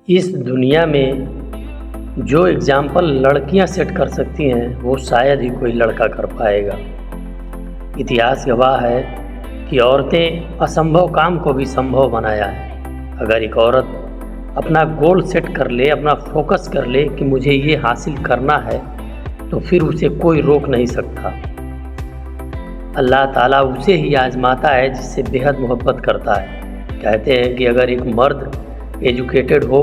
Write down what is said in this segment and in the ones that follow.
इस दुनिया में जो एग्ज़ाम्पल लड़कियां सेट कर सकती हैं वो शायद ही कोई लड़का कर पाएगा। इतिहास गवाह है कि औरतें असंभव काम को भी संभव बनाया है। अगर एक औरत अपना गोल सेट कर ले, अपना फोकस कर ले कि मुझे ये हासिल करना है, तो फिर उसे कोई रोक नहीं सकता। अल्लाह ताला उसे ही आजमाता है जिससे बेहद मोहब्बत करता है। कहते हैं कि अगर एक मर्द एजुकेटेड हो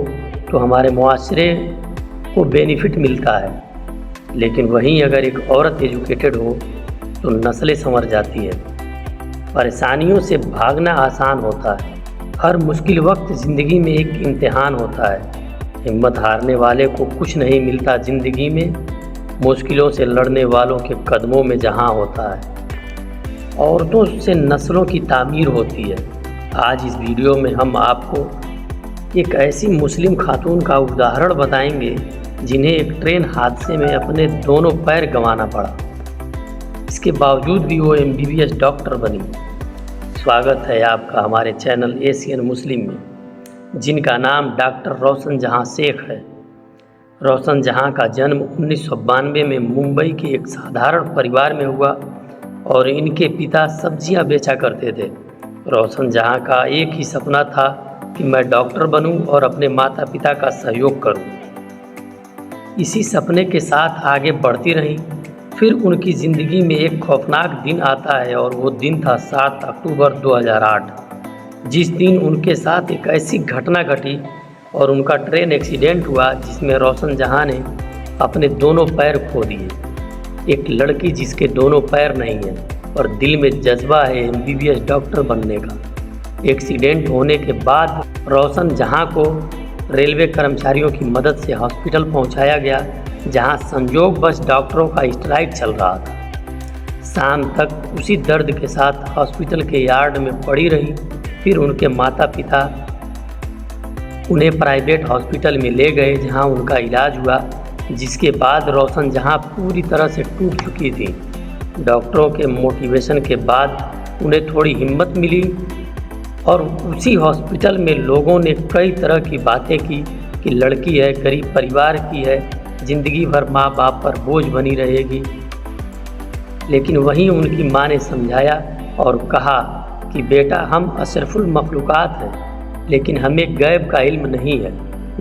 तो हमारे मुआशरे को बेनिफिट मिलता है, लेकिन वहीं अगर एक औरत एजुकेटेड हो तो नस्लें संवर जाती है। परेशानियों से भागना आसान होता है। हर मुश्किल वक्त ज़िंदगी में एक इम्तिहान होता है। हिम्मत हारने वाले को कुछ नहीं मिलता ज़िंदगी में, मुश्किलों से लड़ने वालों के कदमों में जहां होता है। औरतों से नस्लों की तामीर होती है। आज इस वीडियो में हम आपको एक ऐसी मुस्लिम खातून का उदाहरण बताएंगे जिन्हें एक ट्रेन हादसे में अपने दोनों पैर गंवाना पड़ा। इसके बावजूद भी वो MBBS डॉक्टर बनी। स्वागत है आपका हमारे चैनल एशियन मुस्लिम में, जिनका नाम डॉक्टर रोशन जहां शेख है। रोशन जहां का जन्म 1992 में मुंबई के एक साधारण परिवार में हुआ और इनके पिता सब्जियां बेचा करते थे। रोशन जहां का एक ही सपना था कि मैं डॉक्टर बनूं और अपने माता पिता का सहयोग करूं। इसी सपने के साथ आगे बढ़ती रहीं। फिर उनकी ज़िंदगी में एक खौफनाक दिन आता है और वो दिन था 7 अक्टूबर 2008, जिस दिन उनके साथ एक ऐसी घटना घटी और उनका ट्रेन एक्सीडेंट हुआ जिसमें रोशन जहां ने अपने दोनों पैर खो दिए। एक लड़की जिसके दोनों पैर नहीं है और दिल में जज्बा है MBBS डॉक्टर बनने का। एक्सीडेंट होने के बाद रोशन जहां को रेलवे कर्मचारियों की मदद से हॉस्पिटल पहुंचाया गया, जहां संयोगवश डॉक्टरों का स्ट्राइक चल रहा था। शाम तक उसी दर्द के साथ हॉस्पिटल के यार्ड में पड़ी रही। फिर उनके माता पिता उन्हें प्राइवेट हॉस्पिटल में ले गए जहां उनका इलाज हुआ, जिसके बाद रोशन जहां पूरी तरह से टूट चुकी थी। डॉक्टरों के मोटिवेशन के बाद उन्हें थोड़ी हिम्मत मिली और उसी हॉस्पिटल में लोगों ने कई तरह की बातें की कि लड़की है, गरीब परिवार की है, ज़िंदगी भर माँ बाप पर बोझ बनी रहेगी। लेकिन वहीं उनकी माँ ने समझाया और कहा कि बेटा, हम अशरफुल मखलूक़ात हैं, लेकिन हमें गैब का इल्म नहीं है।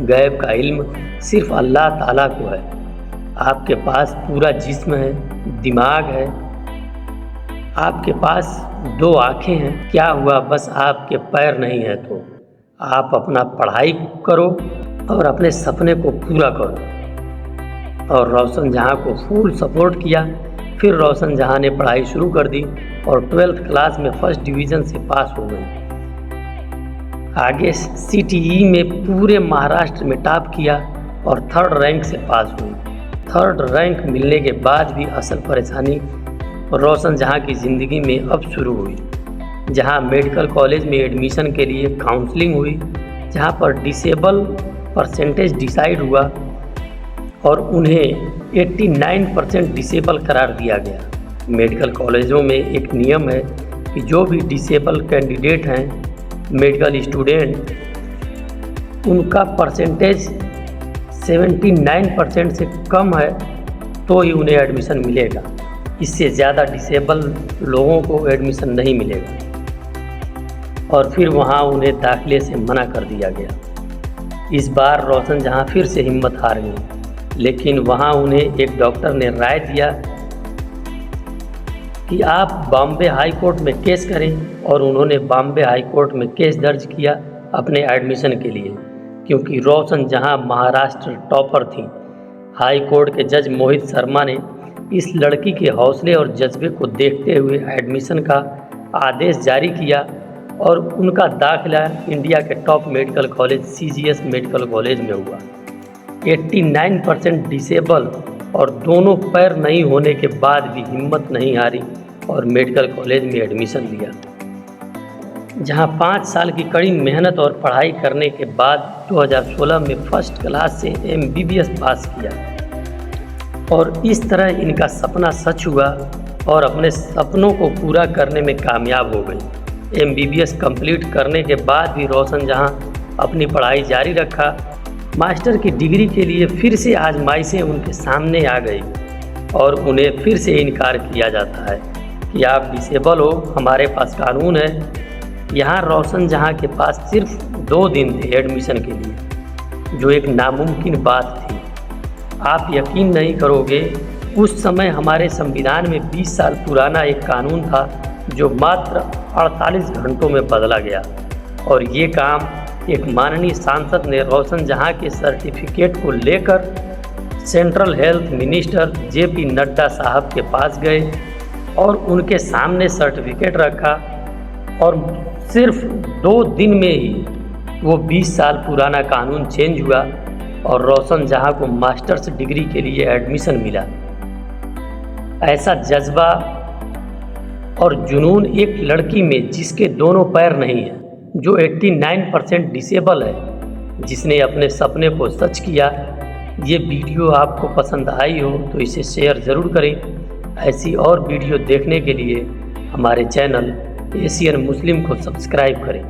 गैब का इल्म सिर्फ अल्लाह ताला को है। आपके पास पूरा जिस्म है, दिमाग है, आपके पास 2 आँखें हैं। क्या हुआ, बस आपके पैर नहीं है तो आप अपना पढ़ाई करो और अपने सपने को पूरा करो। और रोशन जहां को फुल सपोर्ट किया। फिर रोशन जहां ने पढ़ाई शुरू कर दी और 12th क्लास में फर्स्ट डिवीज़न से पास हो गई। आगे CTE में पूरे महाराष्ट्र में टॉप किया और 3rd रैंक से पास हुई। 3rd रैंक मिलने के बाद भी असल परेशानी रोशन जहां की ज़िंदगी में अब शुरू हुई। जहां मेडिकल कॉलेज में एडमिशन के लिए काउंसलिंग हुई, जहां पर डिसेबल परसेंटेज डिसाइड हुआ और उन्हें 89% डिसेबल करार दिया गया। मेडिकल कॉलेजों में एक नियम है कि जो भी डिसेबल कैंडिडेट हैं, मेडिकल स्टूडेंट, उनका परसेंटेज 79% से कम है तो ही उन्हें एडमिशन मिलेगा। इससे ज़्यादा डिसेबल लोगों को एडमिशन नहीं मिलेगा। और फिर वहाँ उन्हें दाखिले से मना कर दिया गया। इस बार रोशन जहाँ फिर से हिम्मत हार गई, लेकिन वहाँ उन्हें एक डॉक्टर ने राय दिया कि आप बॉम्बे हाई कोर्ट में केस करें। और उन्होंने बॉम्बे हाई कोर्ट में केस दर्ज किया अपने एडमिशन के लिए, क्योंकि रोशन जहाँ महाराष्ट्र टॉपर थी। हाई कोर्ट के जज मोहित शर्मा ने इस लड़की के हौसले और जज्बे को देखते हुए एडमिशन का आदेश जारी किया और उनका दाखिला इंडिया के top medical college CGS medical college में हुआ। 89% डिसेबल और दोनों पैर नहीं होने के बाद भी हिम्मत नहीं हारी और मेडिकल कॉलेज में एडमिशन लिया, जहां 5 साल की कड़ी मेहनत और पढ़ाई करने के बाद 2016 में फर्स्ट क्लास से MBBS पास किया। और इस तरह इनका सपना सच हुआ और अपने सपनों को पूरा करने में कामयाब हो गई। MBBS कंप्लीट करने के बाद भी रोशन जहां अपनी पढ़ाई जारी रखा मास्टर की डिग्री के लिए फिर से आजमाइशें उनके सामने आ गई और उन्हें फिर से इनकार किया जाता है कि आप डिसेबल हो, हमारे पास कानून है। यहाँ रोशन जहाँ के पास सिर्फ 2 दिन थे एडमिशन के लिए, जो एक नामुमकिन बात थी। आप यकीन नहीं करोगे, उस समय हमारे संविधान में 20 साल पुराना एक कानून था जो मात्र 48 घंटों में बदला गया, और ये काम एक माननीय सांसद ने रोशन जहाँ के सर्टिफिकेट को लेकर central health minister JP Nadda साहब के पास गए और उनके सामने सर्टिफिकेट रखा, और सिर्फ 2 दिन में ही वो 20 साल पुराना कानून चेंज हुआ और रोशन जहाँ को मास्टर्स डिग्री के लिए एडमिशन मिला। ऐसा जज्बा और जुनून एक लड़की में जिसके दोनों पैर नहीं हैं, जो 89% डिसेबल है, जिसने अपने सपने को सच किया। ये वीडियो आपको पसंद आई हो तो इसे शेयर ज़रूर करें। ऐसी और वीडियो देखने के लिए हमारे चैनल एशियन मुस्लिम को सब्सक्राइब करें।